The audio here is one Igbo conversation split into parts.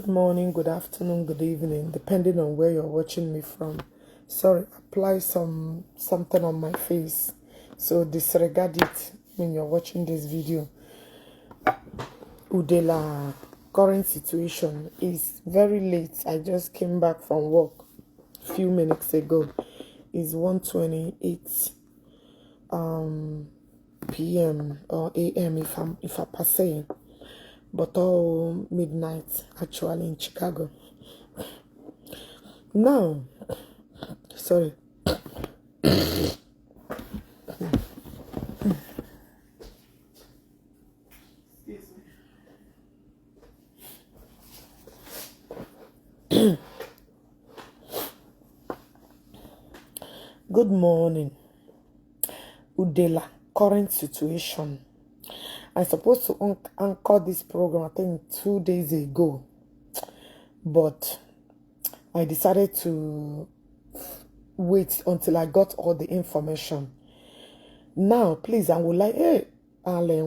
Good morning, good afternoon, good evening, depending on where you're watching me from. Sorry, apply something on my face, so disregard it when you're watching this video. Udele current situation is very late. I just came back from work a few minutes ago. It's 1:28 p.m. or a.m. if I pass saying, but all midnight actually in Chicago. Now, sorry. Good morning. Udele current situation. I supposed to anchor this program, I think 2 days ago, but I decided to wait until I got all the information. Now, please, I would like, hey, Ali,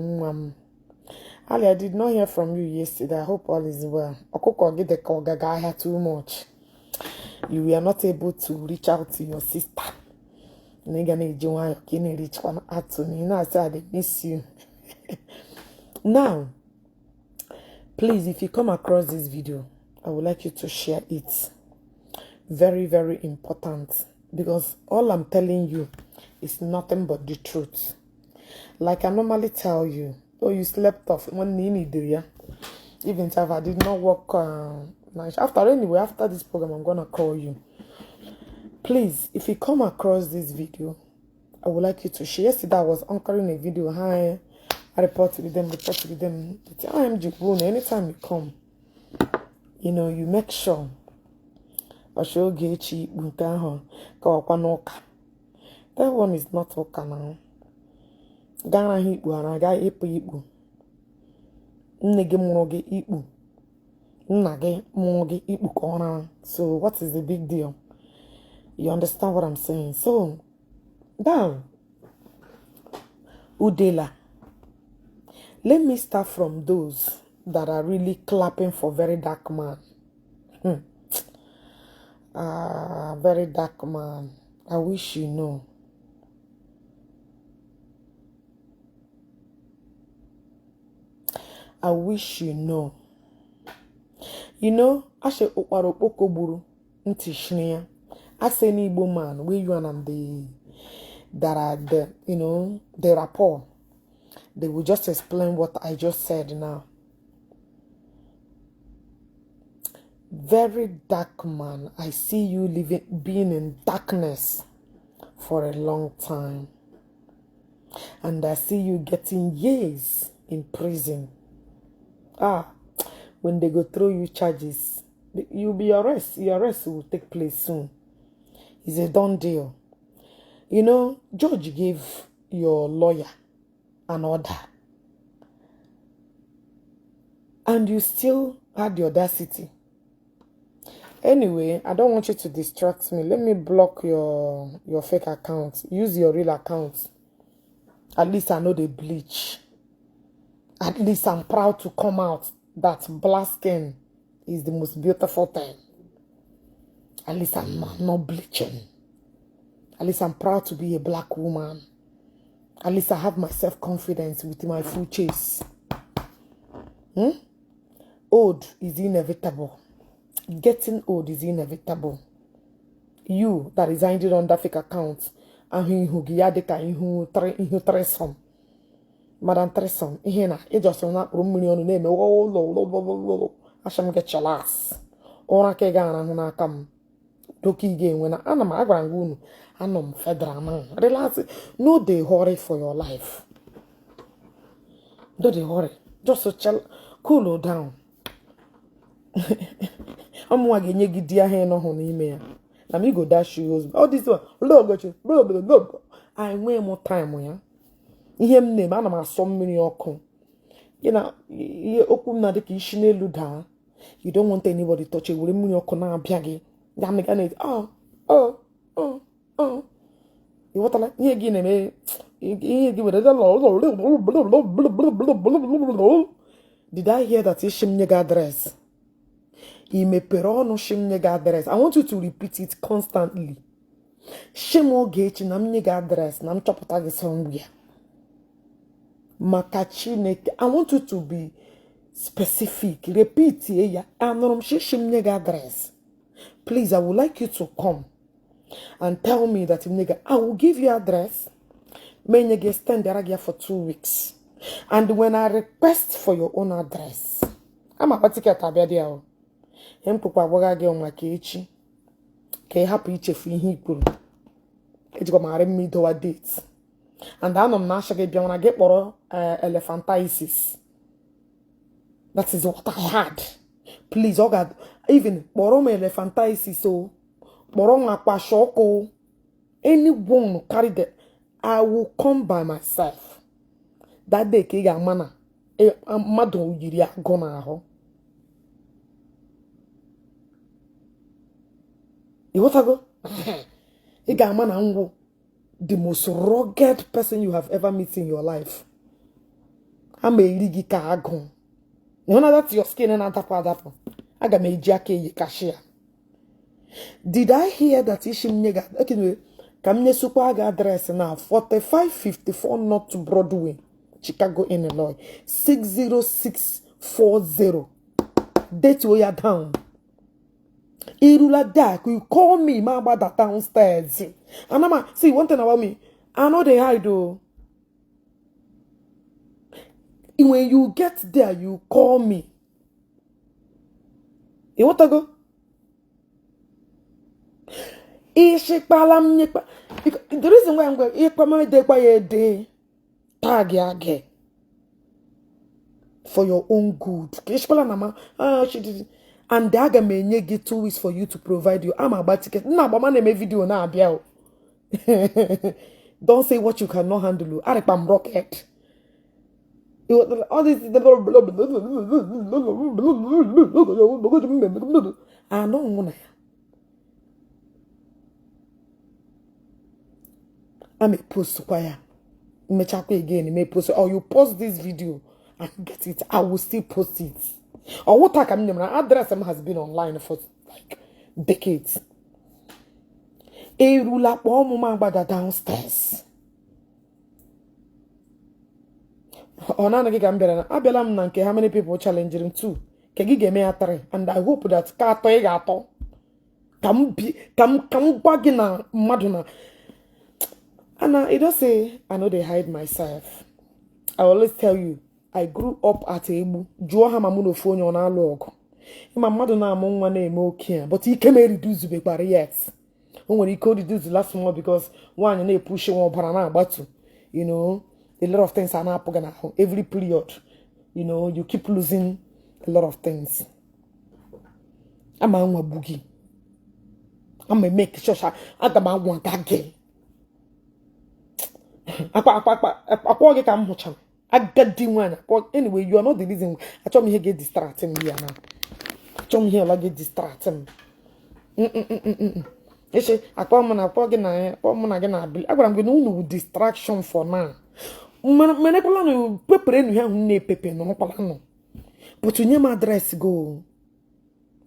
I did not hear from you yesterday. I hope all is well. Okoko get the call, Gaga, I had too much. You were not able to reach out to your sister. Reach out to me. Now I said I miss you. Now, please, if you come across this video, I would like you to share it. Very, very important, because all I'm telling you is nothing but the truth. Like I normally tell you, oh, you slept off one need ya. Even if I did not work night. After this program, I'm gonna call you. Please, if you come across this video, I would like you to share. Yesterday I was anchoring a video. Hi, I report with them. I am Jibun. Anytime you come, you know, you make sure. Ogechi Okeke. That one is not Oka now. Gana Igbo and I got Igbo. Nege Moge Igbo. Nage Moge Igbo corner. So what is the big deal? You understand what I'm saying? So now, Udele. Let me start from those that are really clapping for VeryDarkMan. VeryDarkMan. I wish you know. I wish you know. You know, I say okpokoburu ntishnia. I say Ndi Igbo man, where you and that are the, you know, the rapport. They will just explain what I just said now. VeryDarkMan, I see you being in darkness for a long time. And I see you getting years in prison. When they go throw you charges, you'll be arrested. Your arrest will take place soon. It's a done deal. You know, George gave your lawyer an order. And you still had the audacity. Anyway, I don't want you to distract me. Let me block your fake account. Use your real account. At least I know the bleach. At least I'm proud to come out that black skin is the most beautiful thing. At least I'm not bleaching. At least I'm proud to be a black woman. At least I have my self-confidence with my full chase. Old is inevitable. Getting old is inevitable. You that is hiding on that fake account, and who giyadeka who tresom, Madam Tresom, ihena, it just not million name. Oh, I shall get your last. Ora kegana huna kam. Doki again when I'm a grand I'm federal man. Relax. No, they hurry for your life. No, they hurry. Just so chill, cool down. I'm wagging you dear hand on email. Let me go dash you. All this one. I wait more time. Yeah. Him name. I'm a some many okun. You know, you open na de Ishi luda. You don't want anybody touch you. We muni okun na biagi. Oh. You what like? You give me. You give it. Did I hear that Ishi nigga dress? Imeperono shimnyega address. I want you to repeat it constantly. Shem Ogechi na mnyega address na mchopota gi somewhere. Makachineke. I want you to be specific. Repeat ya. Anorom shimnyega address. Please, I would like you to come and tell me that I will give you address. May you stand there for 2 weeks. And when I request for your own address, I'm a ticket abedia. Papa waga on my Ishi. Ke happy iche fi hikuru. It's got my me do a date. And then I'm not sure when I get more elephantiasis. That is what I had. Please, oh God, even borom elephantiasis so borom akwa anyone carry that, I will come by myself. That day ke ga mana madu yiri agona aho. You what I go? He ga mana the most rugged person you have ever met in your life. I'm a ligi ka agon. You know that's your skin and that. I got me jackie ye cashier. Did I hear that Ishi mnyega? Okay, Kamne super address now 4554 North Broadway, Chicago, Illinois 60640. Date where you're down. Irula dark, you call me, my about downstairs. And I'm see one thing about me. I know they hide though. When you get there, you call me. You want to go? Ishi palam nyekpa. The reason why I'm going, tag yage for your own good. She did. And daga may get 2 weeks for you to provide you. I'm about ticket. No, but man, make video now. Don't say what you cannot handle. I'm rocket. All this. I know. I may post choir. May check again. May post. Or you post this video and get it. I will still post it. Or what I can name. My address has been online for like decades. A ruler for moment by the downstairs. On another gambler, Abelam Nanke, how many people challenging him too? Kegi me Attire, and I hope that Kato Gato come bagina Madonna. And I don't say I know they hide myself. I always tell you, I grew up at Ebu. Joa Hamamuno phone on our log. My mother now among one name okay, but he came reduce the barriers. When he could reduce the last one because one and they push one banana battle. You know, a lot of things are not going every period. You know, you keep losing a lot of things. I'm a boogie. I'm a make sure I want that game. Anyway, you are not the reason. I told me he get distracting here now. I told me here like get distracting. Ishi, I'm going to distraction for now. But you need my address go.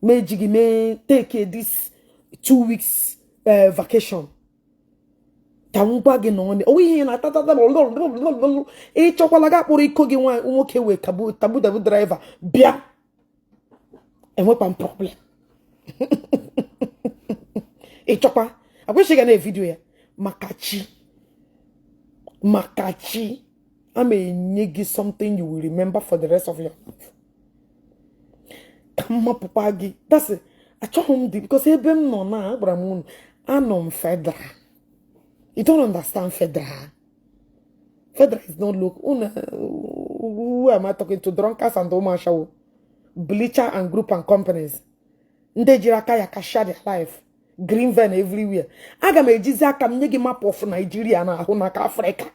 May take this 2 weeks vacation. Oh, yeah, chocolate for tabu driver. Bia. And what problem? Chopa. I wish I can a video here. Makachi. I may nigga something you will remember for the rest of your life. Come up, Papagi. That's it. I told him because he been no na Bramun. Anom Fedra. You don't understand Fedra. Fedra is not look. Who am I talking to? Drunkards and Omashaw. Bleacher and group and companies. Ndejiraka yakasha their life. Green van everywhere. Aga me jizaka mnyegi map of Nigeria na Honaka Africa.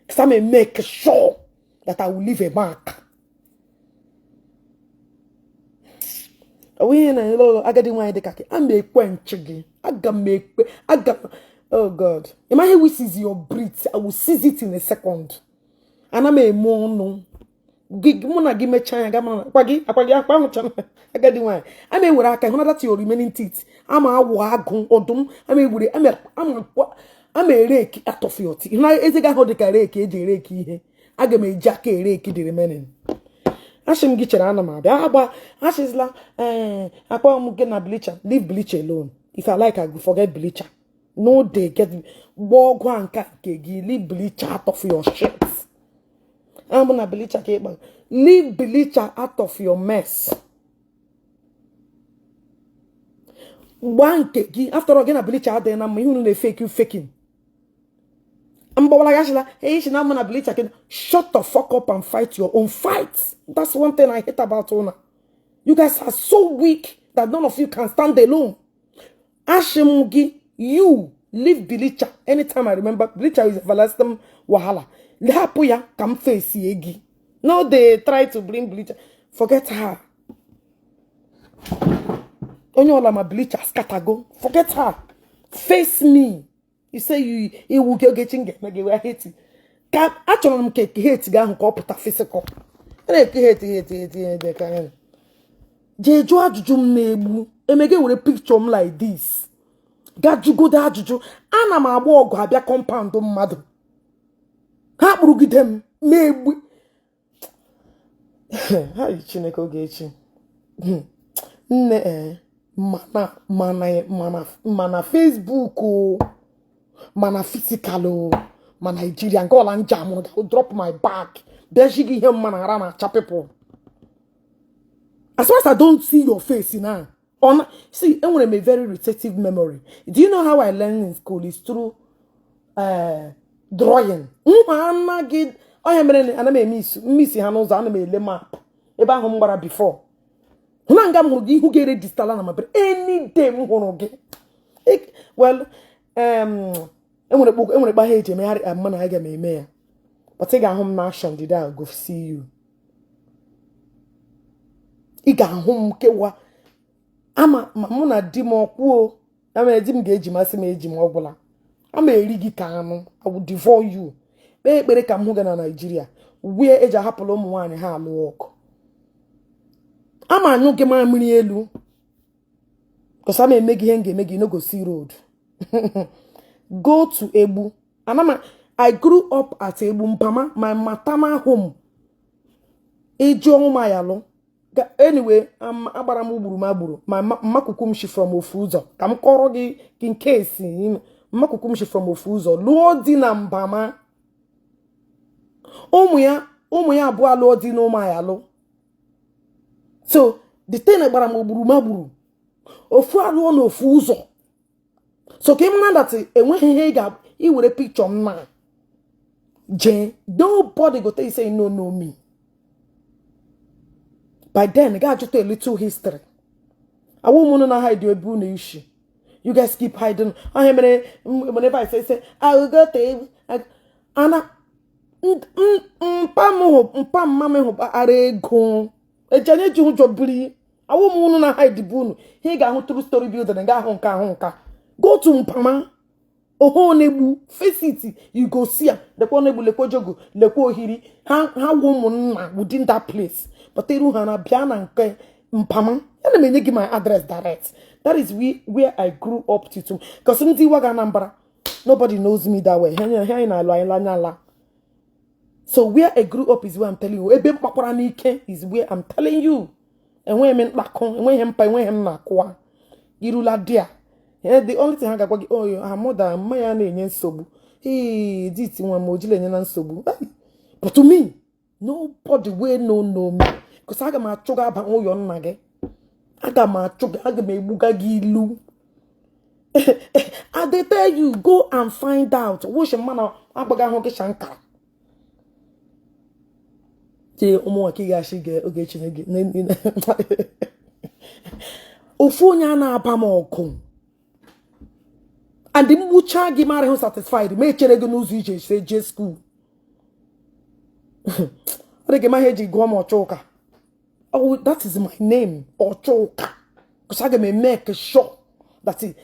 Because I may make sure that I will leave a mark. Oh God. Imagine we seize your breath. I will seize it in a second. And I'm a mono. Muna give me china gamma aquagi agadi one. I may wear a that your remaining teeth. I'm a wagon or dum. I may would I'm a rake at of your teeth. Now is a guy who the rake, a rake. I give me jacket rake the remaining. I shouldn't get your animal. But Ashes la I can't get a bleacher. Leave bleach alone. If I like, I will forget bleacher. No day get walk one cat leave bleach out of your shirts. I'm gonna bleacher cable. Leave bleacher out of your mess. One kegi after again a bleacher out there and I'm you fake you faking. I'm like hey she now gonna bleacher can shut the fuck up and fight your own fights. That's one thing I hate about Ona. You guys are so weak that none of you can stand alone. Ashemugi, you leave bleacher. Anytime I remember, bleacher is a everlasting wahala. Lehapuya come face yegi. No, they try to bring bleacher. Forget her. Onyola ma bleacher scattergo. Forget her. Face me. You say you will get getting I hate it. Actually, hate gan ko put physical. Hate. Jeju ajujum nebu. Emege with a picture like this. Gaju go da ajuju. Ana ma agba ogu abia compound mmadu. Ha kpurugidem nebu. Hi Chineke Ogechi. Nne mana Facebook o. Mana physical o. Mana Nigeria go la njam o drop my bag. Bejigi him mana rana cha people. As far as I don't see your face now. See, I want a very retentive memory. Do you know how I learned in school? It's through drawing. I am miss Hanos anime map. Eba humbara before. Who get this talent but any day well, I want to buy a man I get me. But take a home action did I go see you. I got home kewa. Ama muna dimo kuo. I'm dim gauge massage mobula. I'm a rigi kanu. I will devour you. Be come na Nigeria. Where eja hapolo mwane ha walk. Ama no gema mini elu. Cause I may make no go see road. Go to Ebu. And I grew up at Ebu Mpama, my maternal home. Ejo mayalo. Anyway, I'm abaramu maburu. My makukumshi from Ofuzo. Kam korogi in case makukumshi from Ofuzo. Lord dina Mpama. Omuya abua Lord dino mayalo. So the thing abaramu maburu. Ofu alu no Ofuzo. So came man that when he got he would a picture man. Jane, nobody go tell you say no me. By then, I got just a little history. I won't know how to do a boon Ishi. You guys keep hiding. Whenever I say, I will go to Anna. Pam mamma are gone. A Janet Jubli. I won't know how the boon. He got through story building and got honka. Go to Mpama. Oh, nebu, face it. You go see her. The one nebu lepo jogo, lepo hiri. How woman within that place. But they don't have piano and Mpama. Let me give my address direct. That is where I grew up to. Because nobody knows me that way. So where I grew up is where I'm telling you. Is where I'm telling you. And when I'm not the only thing I got her mother, my name sobu. Hey, this one mojile and sobu. But to me, nobody will know me. Because I got my sugar about all your nugget. I got my sugar, I got my bugagilu. I they tell you, go and find out. What's your man? I baga hoke shanka. Say, Omo Akigashi get Ogechi Okeke. Ofonya na apamoko. And the mucha gimare who satisfied. May cherego news which say J school. Oh, that is my name. Ochoka. Because I may make a sure. That's it.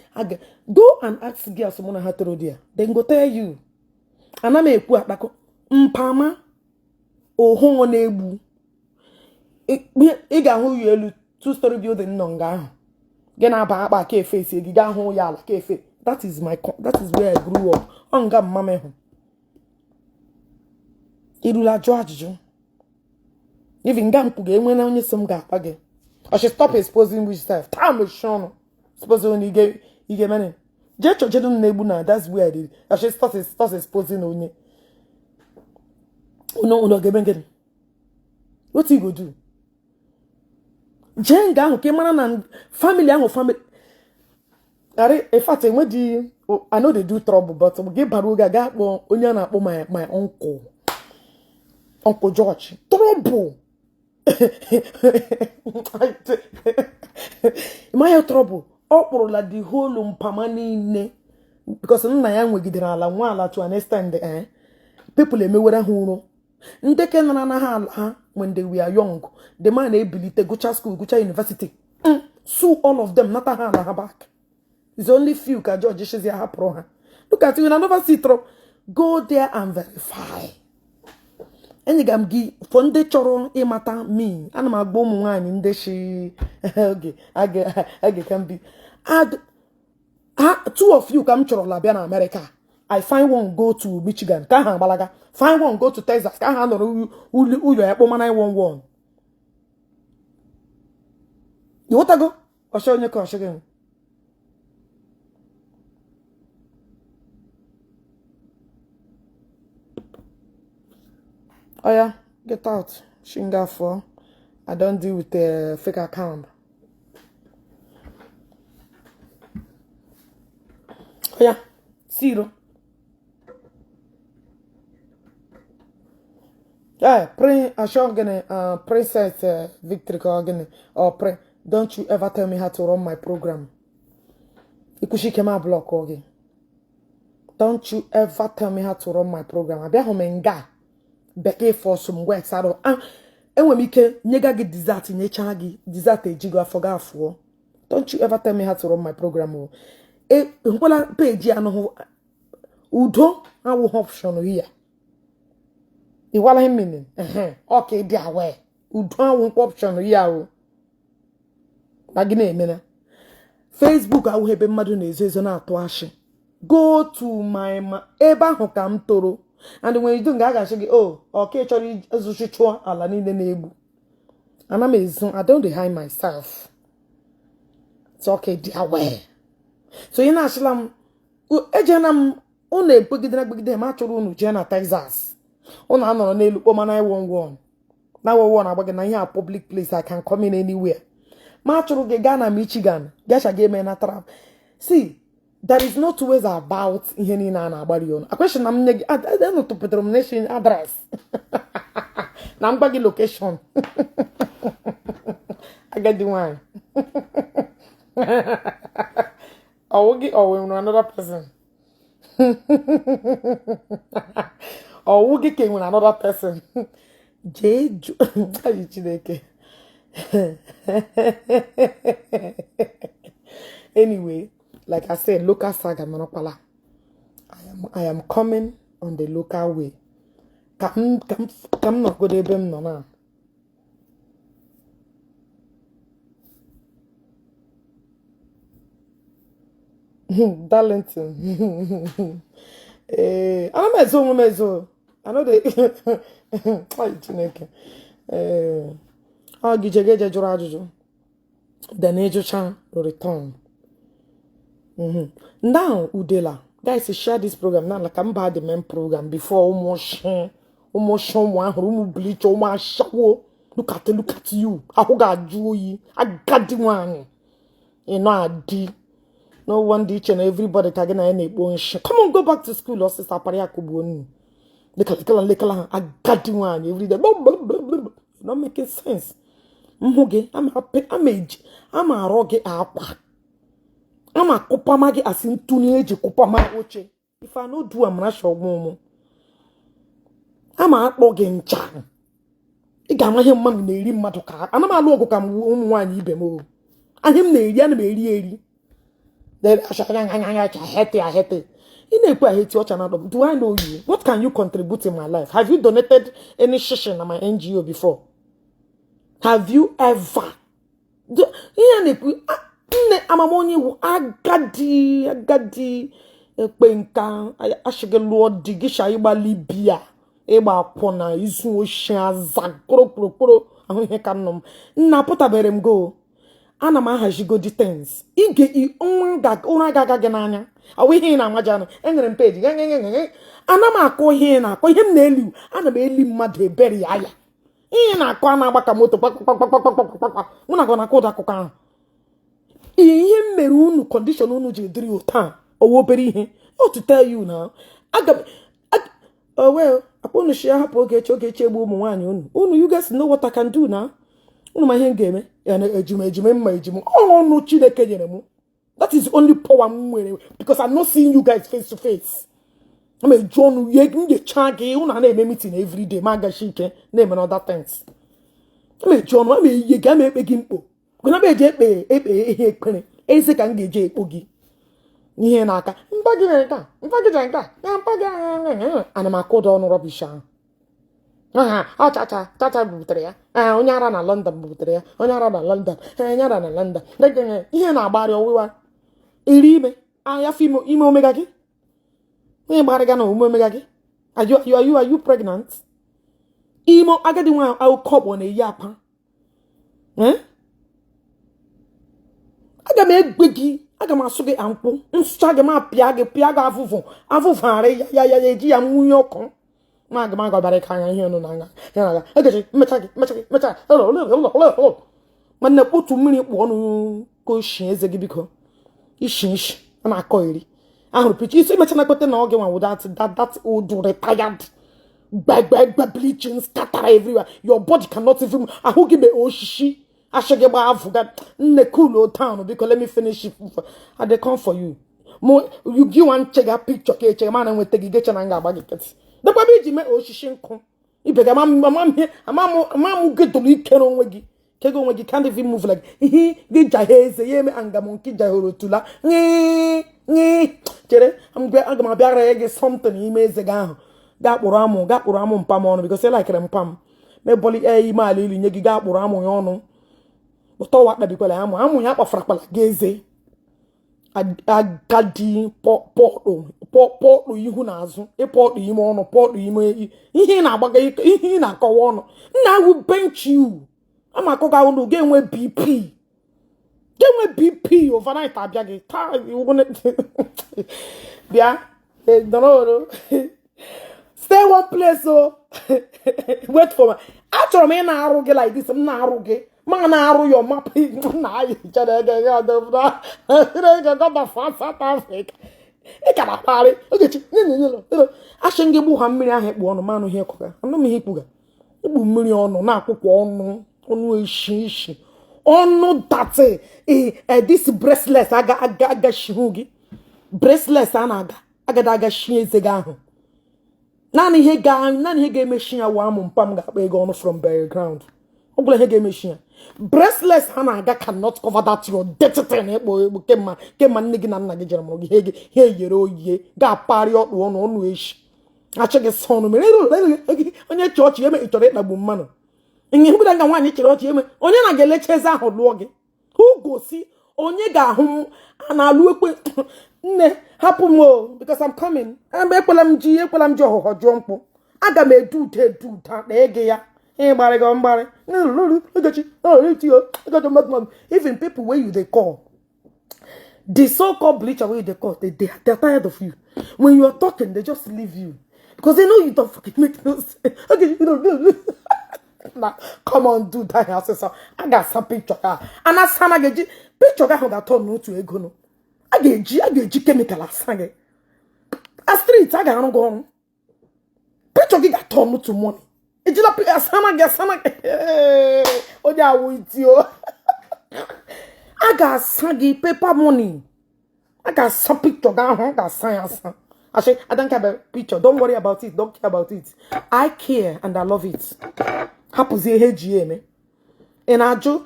Go and ask girls someone how to there. Then go tell you. And I may put like Mpama. Oh, nebu. ị ga-ahụ ya elu 2-story building nọ nga ahụ gị na-aba akpa ka efe esi gị ga-ahụ ya ala ka efe. That is where I grew up. Ọ nga mama hụ irula jụọ ajụjụ even nga mpụ ga-enwe na onye so m ga-akpa gị. I should stop exposing witchcraft. Time is shown. Suppose when you get money. Just children nebu na. That's where I did. I should start exposing only. No, get me. What you go do? Jenga who came and family and family. In fact, I know they do trouble, but we give Baruga got one onion my Uncle George. Trouble. My trouble. All like the whole mpamani because nna ya nwegidere ala nwa ala to understand people emewere huru ndeke nana na ha when they were young the man ability go school go university sue all of them not ha na back. It's only few ka George shezi ha pro ha. Look at you never see trouble. Go there and verify. Any gam gi fonde choro e mata me ana magbo mu nwani nde shi okay age can be add two of you come choro la bia na America. I find one go to Michigan ka ha balaga, find one go to Texas ka ha no uyo ekpo mana 911. You want to go or show you crush again? Oh yeah, get out. Shinga for. I don't deal with the fake account. Oh yeah, zero. Yeah, pray. I sure gonna Princess Victory Corgan or pray. Don't you ever tell me how to run my program. Ikushi kema block okay. Don't you ever tell me how to run my program. I be homenga. Beke for some works out of and when we can nyega get dessert in chagi dessert jigo afoga for. Don't you ever tell me how to run my program. Wala page ano udo awu option here. Iwala him meaning. Okay, dear way. Udo awu option here. Magine mena. Facebook awu hebe madu na ezo na ato ashi. Go to my eba ho kam toro. And when you do gaga shigi, oh, okay, chori azuchichwa ala ni nebu. And I don't hide myself. It's okay, dear way. So you know, Shilam, Ejanam, only bugidena machuru Jena, Texas. On another nail, woman I won't. Now I want to here public place. I can come in anywhere. Machuru Gana, Michigan. Gasha gave me a trap. See. There is no two ways about Henina and Abarion. A question I don't know to determination address. Nambagi location. I get the one. Or another person. Or Woogie came with another person. Anyway. Like I said, local saga monopala. I am coming on the local way. Come not go to them no na. Darlington. I'm mezo. I know they. Why Chineke? Gije jura ajuju. The nature chan will return. Now, Udele, guys, share this program now. Like I'm bad the main program before almost one room bleach almost show. Look at you. I got you. I got the one. You know I did. No one ditch and everybody tagging any bullshit. Come on, go back to school or sister Pariakubuni. I got the one every day. Not making sense. I'm happy. I'm a rocky apple. I'm a kopamagi as in teenage kopama oche. If I no do, I'm not sure momo. I'm a login chan. Igama him mammy nearly matoka. And I'm a logo come one ibemo. And him nearly and then I shall hate. In a way, I hate your channel. Do I know you? What can you contribute in my life? Have you donated any session at my NGO before? Have you ever? Ihe na-ekwu nne amamonye wu agadi ekpenka ashige luo digisha igba Libya ịgba akwụna izu oshi aza kporo ahụ ihe ka nnọm nna pụtabere m go ana m ahazigo details ige ụra gaga gị n'anya awụ ihe na amajana enyere m peji ana m akọ ihe na-akọ ihe m na-eli ana m eli mmadụ ebere ya ihe na-akọ a na-agbaka moto mụ na na akụda akụkọ ahụ ihe m mere unu condition unu ji dịrị ụta owo obere ihe to tell you now well aponu shi hapụ Ogechi egbu ụmụ nwaanyị unu you guys know what I can do now unu ma ihe m ga-eme ya na ejime mma ejime ọnụ Chineke nyere m that is only power m nwere because I'm not seeing you guys face to face I'm a John ye nyecha gị unu na-eme meeting every day ma gashi ike na-eme other things I'm a John I'm ye ga ekpe gị mkpo gụna be eje ekpe ihe ekpere eze ka m ga-eje ekpo gị ihe n'aka mpa gị nka ya mpa gị ana m akụda ọnụ rọbish ahụ chacha bubutere ya onye ara na London bubutere ya onye ara na London ihe na-agbarị ọwụwa iri ime ahịa ime omega gị onye gbarịga na omume omega gị are you pregnant ime agadi nwa akụkọ na-eyi akwa aga m egbe gị aga m asụ gị ankpụ nsụcha gị ma pịa gị avụvụarị ya eji ya nwunye ọkụ ma aga m agabara ka anya ihe ọnụ na nga ya egechi mecha nwanne kpotu mmiri kpụ ọnụ ka oshi eze gị biko ishi a na-akọ iri ahụrụ picha isi mecha na kpete na oge nwa that old retired gbagba bleaching scatter everywhere your body cannot even ahụ gị be oshishi ashige gba afuga nne cool town because let me finish it I dey come for you you give one check a picture ke check man nwete gị gecha na nga agba gị keti dekwa bi ji me oshishi nkụ ibega amamu gedolu ikere onwe gị kego onwe gị can't even move like gị jaheze ye me anga monki jahoro tula chere aga m abịara gị something ime eze gị ahụ ga kpụrụ amụ mpam ọnụ because I like mpam me boli ime ala ili nye gị ga kpụrụ amụ ya ọnụ ụtọ wa kpabikwala ya amụ ya kpafara kpala gị agadi pọtụ ihu na azụ ịpọtụ ime ọnụ pọtụ ime ihe na-agbaga ihe na-akọwa ọnụ nna I will bench you ama akọga unu ga-enwe BP overnight abịa gị bịa donoro stay one place wait for me achọrọ m ị na-arụ gị like this m na-arụ gị ma na-arụ your map na anyị chere South Africa ị ka na-akparị Ogechi asị gị gbu ha mmiri ahụ ekpu ọnụ manụ ihe kụga anụ m ihe ikpuga ikpu mmiri ọnụ na-akwụkwọ ọnụ ishi ọnụ dati this bracelet agachihu gị bracelet a na-aga agada agachi eze gị ahụ naanị ihe ga-emechi ya wa amụ mpam ga-akpa ego ọnụ from burial ground ọ bụla ihe ga-emechi ya bracelets ha na-aga cannot cover that your dirty thing ekpo kemma nne gị na nna gị jere mụrụ gị he yere oyiye ga-aparị ọkpụ ọnụ echi achị gị sọnụ mere onye chọọchị eme ịchọrọ ịkpagbu mmanụ ihe bụda nga nwaanyị chere ọchị eme onye na-ga-elecha eze ahụ lụọ gị gosi onye ga-ahụ a na-alụ ekwe nne hapụ m because I'm coming ekwela m ji ọhụhọ jụọ mkpụ aga m edu ụda na ege ya even people where you they call the so-called bleacher where they call they're tired of you. When you are talking they just leave you because they know you don't fucking make no sense. Okay, now come on, do that. I got some picture and as some picture that turn no to ego no. I get chemical asange. A street I got go. Picture get turn no to money. Ijele asana oja with you. I got sangi paper money. I got some picture got science. I don't care about picture. Don't worry about it. Don't care about it. I care and I love it. Hapuzi heji me. Enaju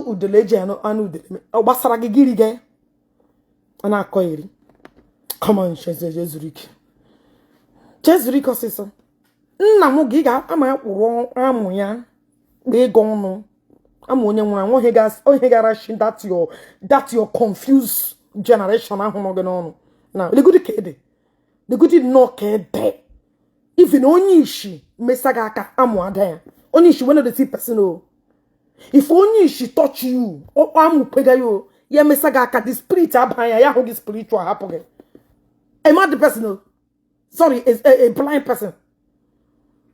udele je anu udele. Obasara gigiri ge. Ana koiri. Come on, Jezuriki. Jezuriki osiso. Nna mu giga ama kpụrụ amụ ya they gone. I'm only one he gas. Oh, he got that your confused generation. I'm on now. The good kid, the good no kid there. Even only she, Mesagaka, I'm there. Only she one of the two person. If only she touch you, oh, I'm pega you. Yeah, Mesagaka, the spirit abaya, ya the spiritual happen. I'm not the person. Sorry, is a blind person.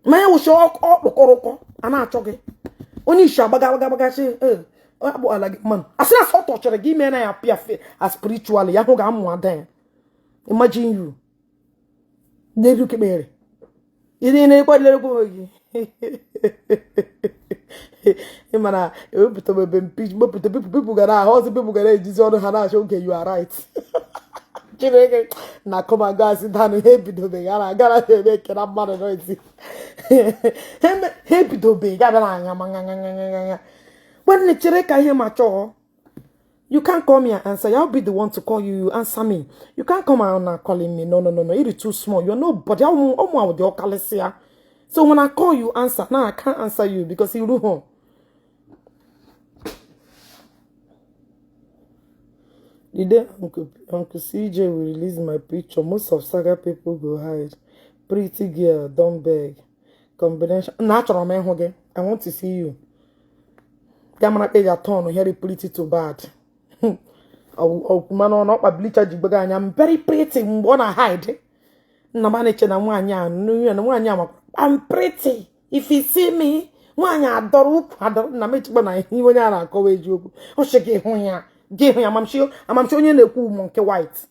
Maya will show up the koroko, and I talk it. Only shabaga say, like man. As soon as I touch her, give me an appear as spiritually. I am one there. Imagine you. They look at me. You didn't quite let go. Imana, people got out, all the people got a disorder. Okay, you are right. Now come on, guys, sit down and happy to be. I gotta make it up, mother. Happy to be. When the Chereka hear my chore, you can't call me and answer. I'll be the one to call you. You answer me. You can't come around and calling me. No. You're too small. You're nobody. I'm with your calesia. So when I call you, answer. Now I can't answer you because you do home. The day Uncle CJ will release my picture, most of Saga people go hide. Pretty girl, don't beg. Combination. Natural man, okay? I want to see you. Gamma pay your turn, very pretty too bad. Oh, man, not my bleacher jibaganya. I'm very pretty, wanna hide. I'm pretty. If you see me, one ya adore, I don't know, he went out and go with you. Oh, she gave him. Give him, I'm sure you know cool monkey white.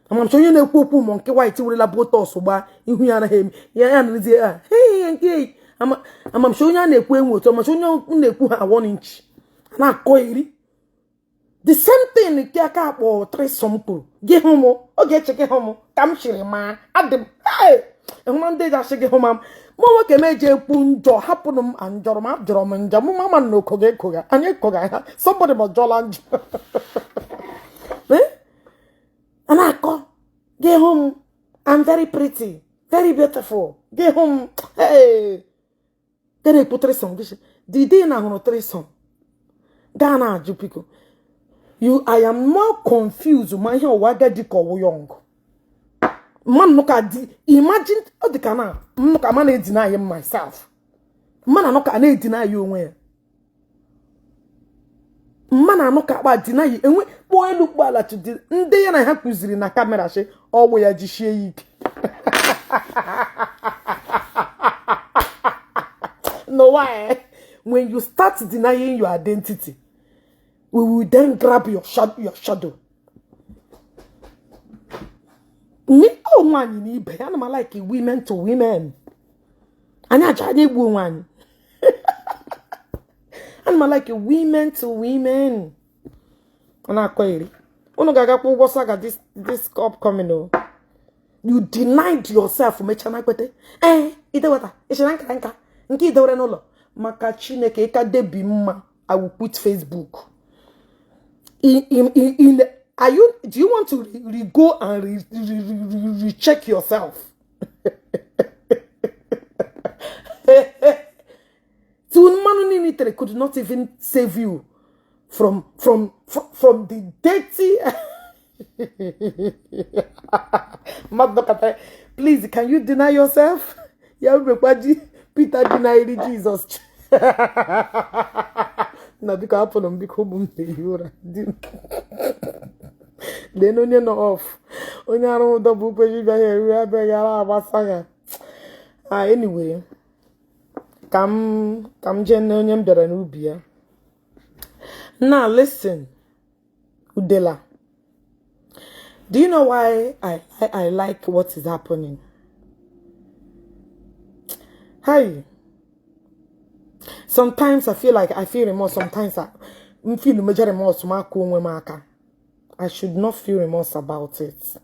I'm sure you know cool monkey white. You will have both also by you him. Yeah, and hey, I'm sure you know cool wood. I'm sure you know cool 1 inch. And I call it the same thing. The cake or 3 something. Give him more. Okay, check it home. Come, shilly man. At the hey, and one day I shake it home. Mama can make a punjo happen and drum and Jamma no koga and you koga. Somebody must Joland. Eh? And I call. Get home. I'm very pretty. Very beautiful. Get home. Hey. Then I put 3 songs. The day now on 3 songs. Ghana Jupiko. I am more confused. My hair wagadiko young. Man, look at the imagine the canal. Look, I'm not deny him myself. Man, I'm not gonna deny you where. Man, I'm not gonna deny you. And boy, look well at you. Day and I have to in a camera. Say, oh, we are just no, why? When you start denying your identity, we will then grab your shadow. Me, oh man, you need I'm like women to women. And I try to woman. I'm like women to women. And I query. Ono gaga po wasaga this upcoming. Oh. You denied yourself from echana kwete. Ide wata. Echananka. Nki dore nolo. Maka chineke eka debi mma. I will put Facebook. Do you want to go and recheck yourself? So could not even save you from the dirty. Please, can you deny yourself? Peter denied Jesus. Na bika hapo no mbiko bumpe yura. Then onye no off. Onye aru double page ba here be yara abasaga. Anyway, come jen onye mbere na ubia. Now listen. Udele. Do you know why I like what is happening? Hi. Sometimes I feel remorse. Sometimes I feel major remorse. I should not feel remorse about it.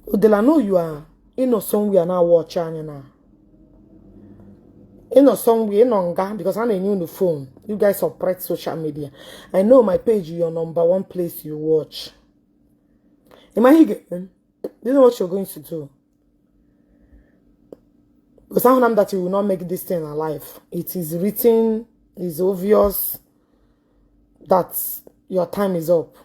Udele, I know you are somewhere now watching now. Somewhere because I'm new on the phone. You guys operate social media. I know my page is your number 1 place you watch. Am I here? Do you know what you're going to do? Because I know that you will not make this thing alive. It is written, it's obvious that your time is up.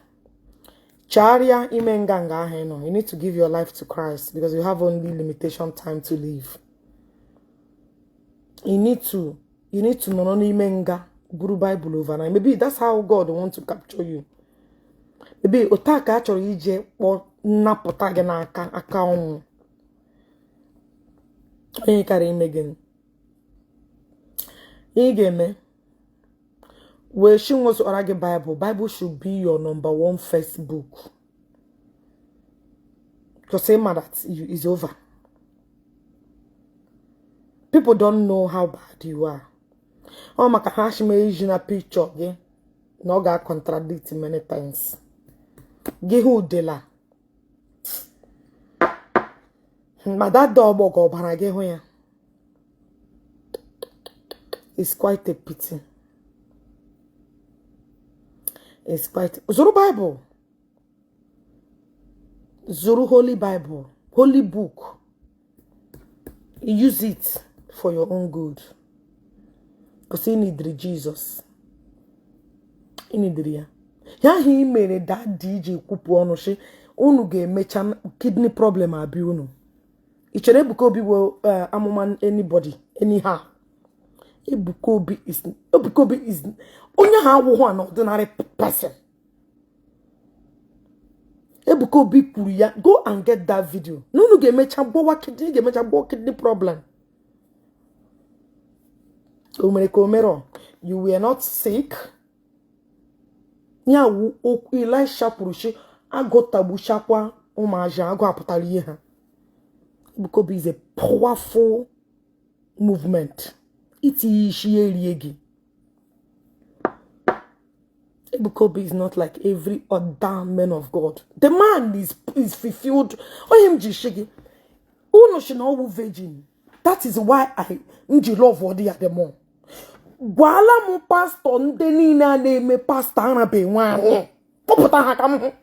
Charia imenganga heno. You need to give your life to Christ because you have only limitation time to live. You need to know imenga guru Bible over. And maybe that's how God wants to capture you. Maybe otaka actually ije or napota gena aka onu. Onye kare imegen. Igeme. Where she wants to argue Bible should be your #1 first book. Because say that is over. People don't know how bad you are. Oh, my gosh, me is in a picture, yeah. No ga contradict many times. Give Udele. But that double go banage here. It's quite a pity. It's quite Zuru Bible. Zuru Holy Bible. Holy book. Use it for your own good. Because you need Jesus. You need ya. Ya he made that DJ kupu ono she unu ge mecha kidney problem abi unu. Ichere buko bi wo amuman anybody anyhow. Ebukobi is onye ha wo an ordinary person. Ebukobi kwuru ya, go and get that video. No ge mecha bo kidney problem. You were not sick. Nya wu oku Elisha purushi agotabu shakwa umaja ago aputali ha. Ebukobi is a powerful movement. Ishi Iri. Ebukobi is not like every other man of God. The man is fulfilled. OMG Shigi. Uno shino virgin. That is why I love what they are the more. Gwala mu pastor ndeni na name pastor na be wan. Popota hakam.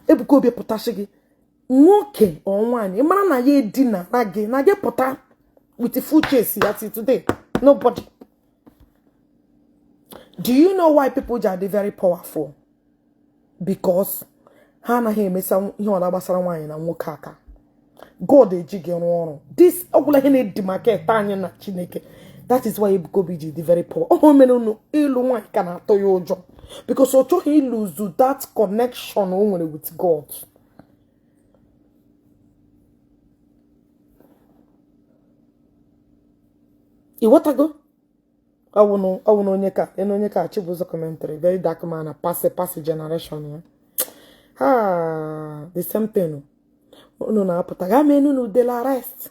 Ebukobi pota Shigi. Nwoke or one. Imana na ye dinner na ge pota. With the food chase that's it today. Nobody. Do you know why people are very powerful? Because Hana he mesa hiwala basara wine na nwokaka. God ejige ono. This ogula hene dimake tanya na Chineke. That is why Ebukobi is very poor. Oh meno no ilu nwa kana to yojo. Because ocho he lose that connection with God. What I go? I will know nyeka chibuzo commentary. VeryDarkMan pass generation. Yeah. The same thing. No na putaga menu no de la rest.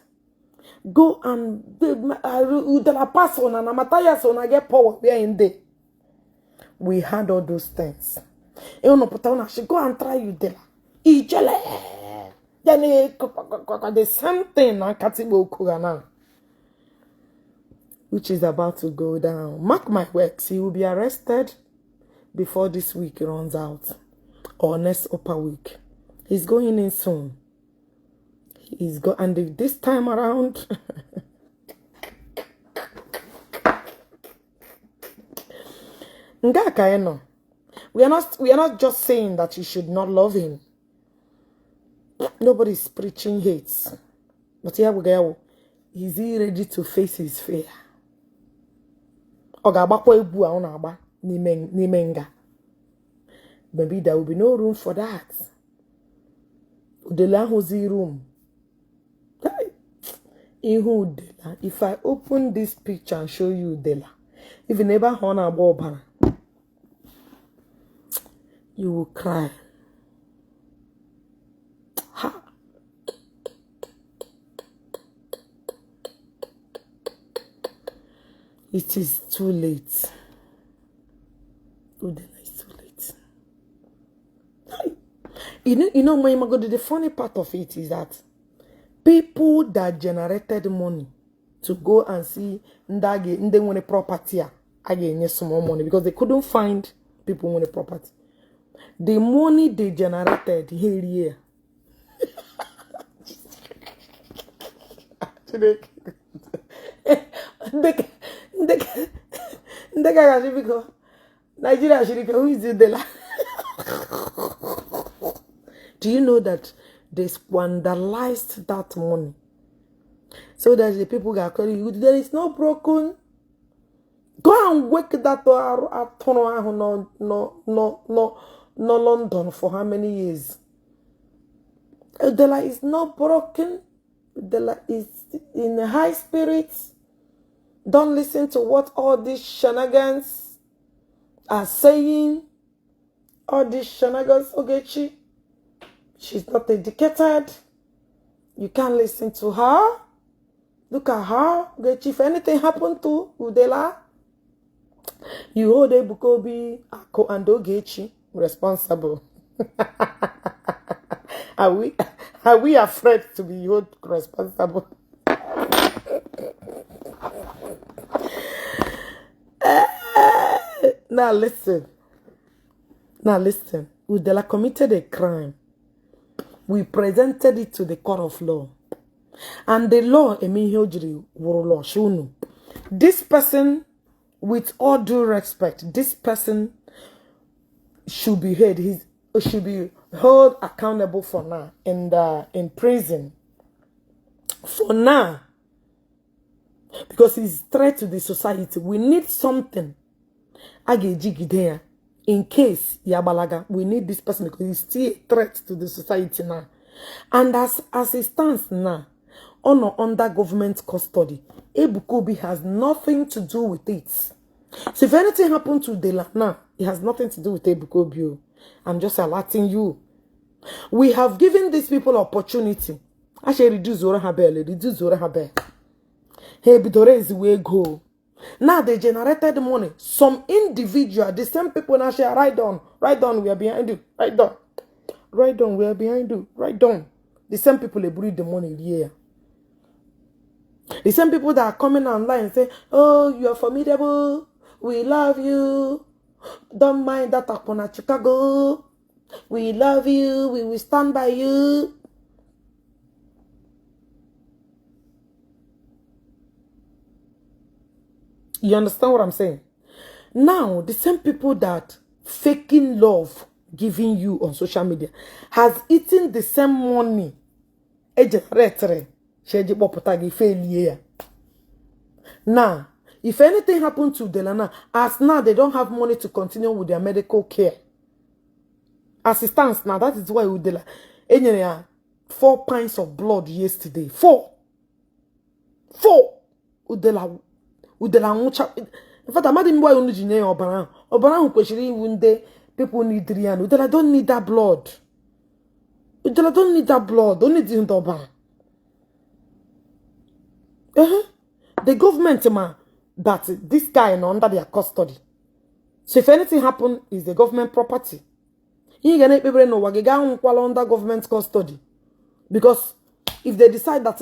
Go and de la pass on and Mataya so na get power there in there. We had all those things. You know putana she go and try Udele. Ijele. Then the same thing na katibo kugana. Which is about to go down. Mark my words, he will be arrested before this week runs out. Or next upper week. He's going in soon. And this time around, Ngaka, we are not just saying that you should not love him. Nobody's preaching hate. But here we go. Is he ready to face his fear? Maybe there will be no room for that. Udele hozi room. If I open this picture and show you Udele, if you never heard about Bobble, you will cry. Ha. It is too late. Udele is too late. You know, the funny part of it is that people that generated money to go and see Ndage, they want a property, again, some more money because they couldn't find people want a property. The money they generated here. Nigeria Shirika, who is Udele? Do you know that they squanderized that money? So that the people got calling you, there is no broken. Go and wake that no London for how many years? Udele is not broken. Udele is in high spirits. Don't listen to what all these shenanigans are saying. All these shenanigans, Ogechi. She's not educated. You can't listen to her. Look at her, Ogechi. If anything happened to Udele, you hold Ebukobi, Ako, and Ogechi responsible. Are we afraid to be held responsible? Now listen. Udele committed a crime. We presented it to the court of law. And the law, this person, with all due respect, this person should be held. He should be held accountable for now in prison. For now. Because he's a threat to the society. We need something. In case Yabalaga, we need this person because he's still a threat to the society now. And as it stands now, under government custody, Ebukobi has nothing to do with it. So if anything happened to Udele now, it has nothing to do with Ebukobi. I'm just alerting you. We have given these people opportunity. I should reduce Zora. Hey, Bidore is where go. Now they generated money. Some individual, the same people now say, write down, we are behind you. Write down, we are behind you. Write down. The same people they breed the money here. The same people that are coming online and say, oh, you are formidable. We love you. Don't mind that upon at Chicago. We love you. We will stand by you. You understand what I'm saying? Now, the same people that faking love giving you on social media has eaten the same money. Now, if anything happened to Udele, as now they don't have money to continue with their medical care. As it stands now, that is why Udele 4 pints of blood yesterday. 4. Udele. In fact, I'm not even why only Obara who people need Rian. Udele don't need that blood. Udele don't need that blood. Only the Obara. The government that this guy is under their custody. So if anything happen, is the government property. You can people know what under government custody. Because if they decide that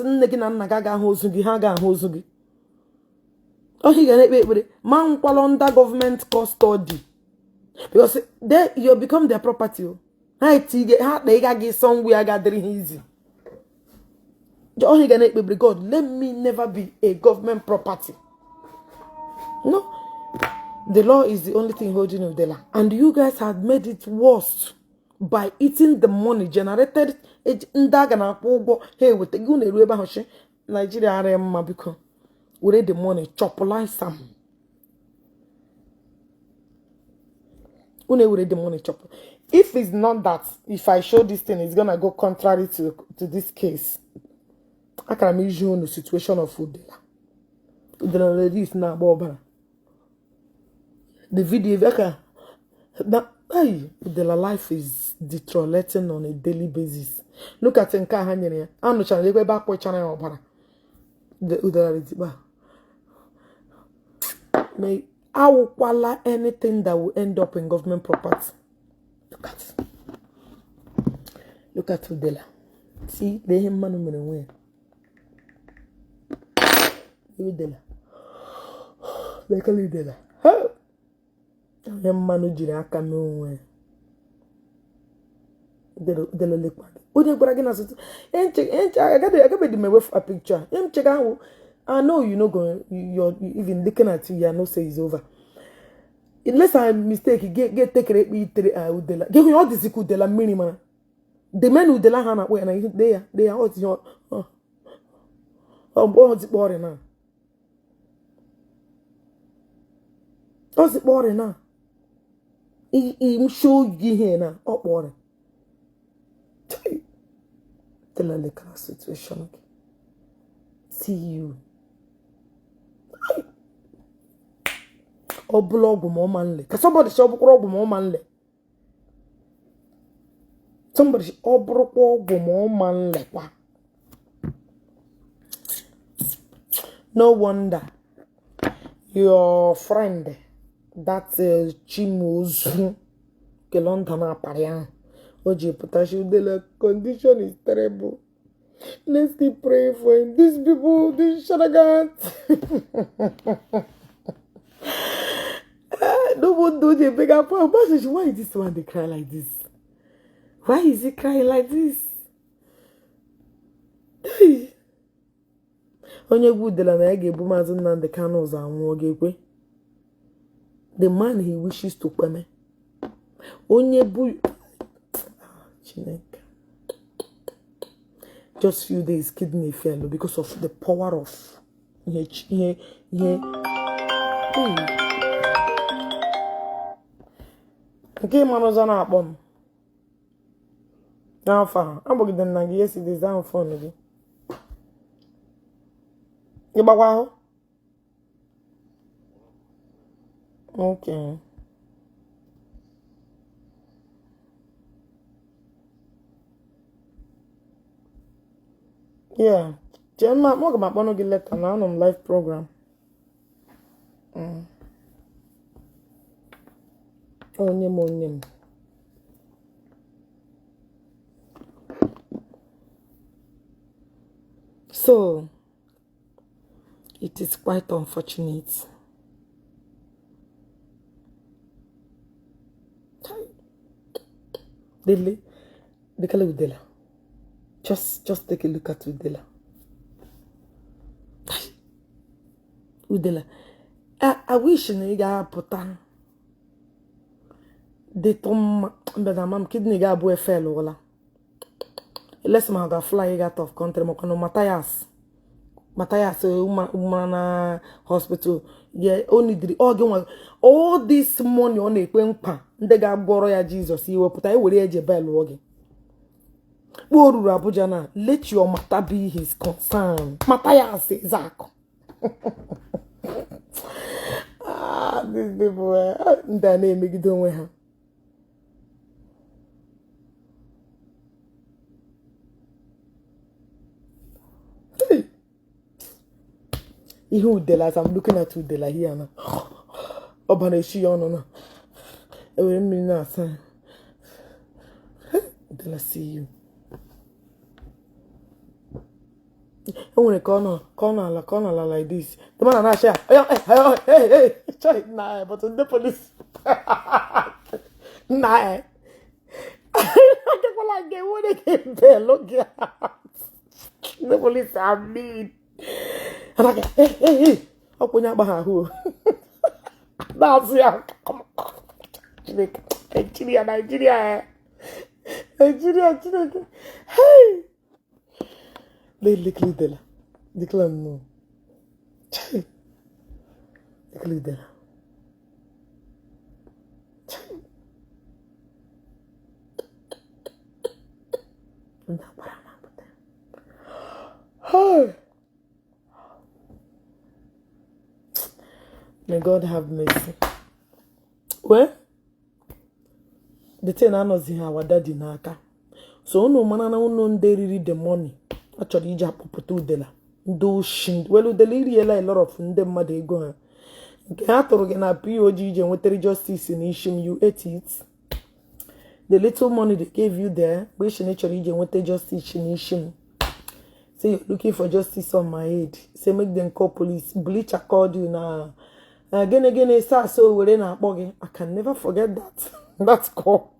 oh, he can wait man under government custody. Because they you become their property. They get somewhere gathering easy. Oh, he can God, let me never be a government property. No. The law is the only thing holding Udele. And you guys had made it worse by eating the money generated. Hey, with the gun, Nigeria, because we the money, chop like some. The money chop. If it's not that, if I show this thing, it's gonna go contrary to this case. I can imagine the situation of Udele. Udele already is now Bobble. The video, now, Udele life is deteriorating on a daily basis. Look at Nka Hanyere. I'm not trying to go back to channel Obara. The Udele. May I will qualify anything that will end up in government property. Look at Udele. See, they have money away. Udele. They call Udele. Oh, they have money aka no way. Udele lekwa. Ode gwara gị na so. I got me with a picture. Check out. I know you know you're even looking at you, no say it's over. Unless I'm mistaken, get take it Udele. Give me all this Udele minimum. The men Udele Hana when they are what's your what's it boring now? What's it boring now? He show you here now, up boring. Tell a little situation. See you. Blog more manly. Cause somebody shall grow more manly. Somebody broke more manly. No wonder your friend that's Chimuzu Kelontana Parian. Oji Potashi de la condition is terrible. Let's keep praying for him. These people, these shenanigans. No one do the big up. Why is this one they cry like this? Why is he crying like this? Onye Udele na ege bu mazun na the canals and wogekwe. The man he wishes to peme. Onye bu just few days kidney failure because of the power of Okay, manozana akpom. Now far, I'm going to nagi yesterday down phone again. You bawa? Okay. Yeah. Jen ma mo ga ma gi letter na on live program. Onyem. So it is quite unfortunate. The color Udele. Just take a look at Udele. Udele. I wish you got put on the tom bedamam kidney ga bu efel wala. Let's ma ga fly out of country mo kono Matthias umana hospital. Yeah, only the all this money on a kwenpa nde ga gboro ya Jesus iwe puta e were eje bel wogi. Boruru Abuja na let your matter be his concern. Matthias Zako. These people their name make don't we have. Udele, as I'm looking at Udele here now. Ishi on no. Udele see you. I want to corner like this. The man and share. Hey, nah, but the police. Nah. I can't get what they can look at. The police are mean. And I go, hey, open your mouth. That's ya. Come on. Nigeria. Hey. They lick Udele. Declare no. Lick Udele. Hey. May God have mercy. Well, the thing I know is our daddy naka. So no man na no nde the money. Actually, ija popoto Udele. Do shin. Well, Udele realize a lot of ndị mmadụ ego ha. Nke ha tụrụ gị na POG ije nwetara justice in Ishim, you ate it. The little money they gave you there, we should naturally ije nwetara justice in Ishim. Say you're looking for justice on my head. Say make them call police. Bleach called you now. Again, so we're in a buggy. I can never forget that. That's call.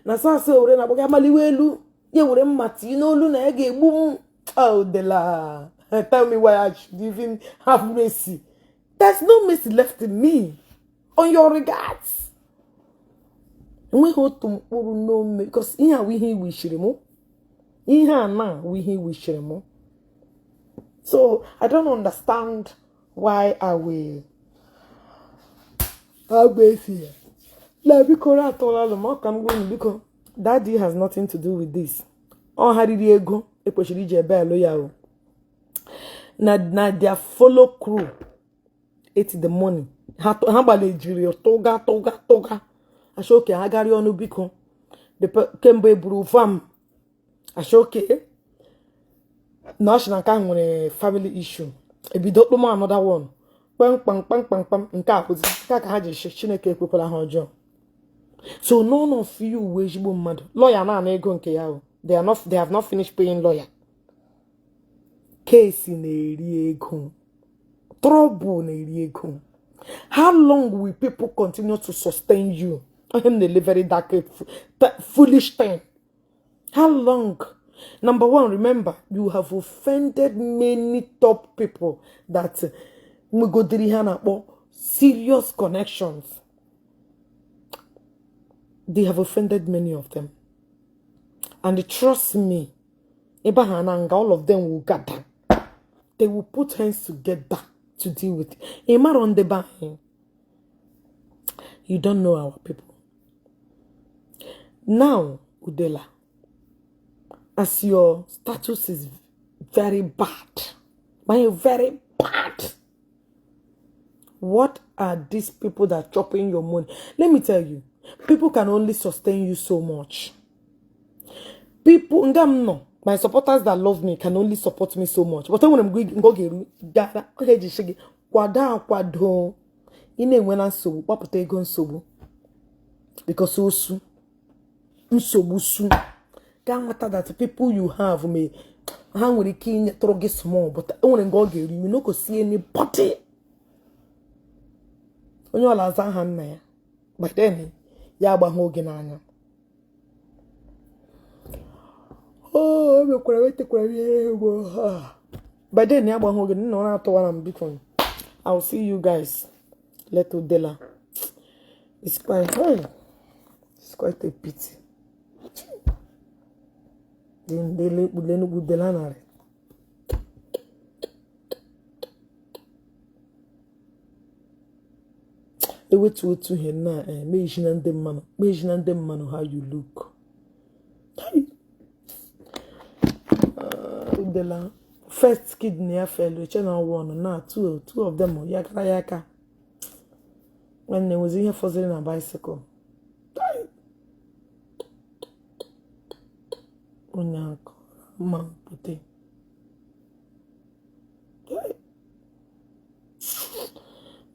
na so ase ore na boga maliwe elu ye were mmati n'olu na ege egbu oh Udele, tell me why I should even have mercy. There's no mercy left in me on your regards. We go to no me because here we hear we shiremo. Here now we hear we shiremo. So I don't understand why I will here. Like because I told her more I'm going because daddy has nothing to do with this. Oh, how did he go? Na their follow crew ate the money. How about toga. I show okay, I got you on Ubiko. The Kembe Brew farm. I show okay. National can with a family issue. If you don't know another one. Pang. In Chineke people are so none of you wageable mad. Lawyer na ego nke ya. They have not finished paying lawyer. Case in a ego. Trouble in a ego. How long will people continue to sustain you? I'm the very dark foolish thing. How long? Number one, remember, you have offended many top people that we go to serious connections. They have offended many of them. And trust me, all of them will gather. They will put hands together to deal with it. You don't know our people. Now, Udele, as your status is very bad, very bad. What are these people that are chopping your money? Let me tell you, people can only sustain you so much. People, my supporters that love me can only support me so much. But when I'm going to get kwado, because so can't matter that people you have may hang with the king throw small, but I want to go get you no see anybody. When you are hand but then ya hogan. Oh, but then ya hogan no na to one big. I'll see you guys. Let Udele. It's quite a pity. Udele ewe to him na me them man how you look. Udele first kidney fell channel 1 now two of them yaka when they was here fuzzing a bicycle.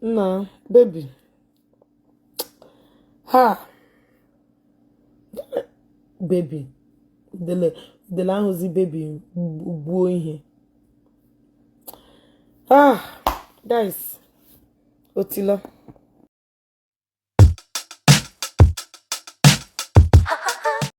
Nah, baby. Ha, baby. The language baby boy. Ah, guys. Otila.